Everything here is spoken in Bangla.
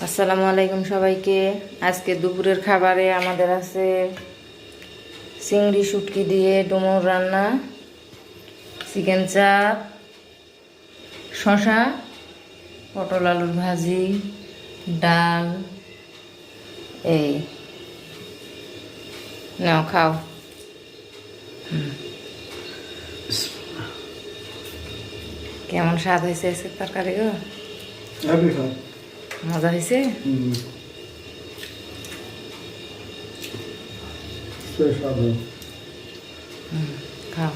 আসসালামু আলাইকুম সবাইকে। আজকে দুপুরের খাবারে আমাদের আছে চিংড়ি শুটকি দিয়ে ডুমুর রান্না, চিকেন চাপ, শসা, পটল আলুর ভাজি, ডাল। এই নাও খাও। কেমন স্বাদ হয়েছে আজকে তরকারি গো? মজা হয়েছে? খাও।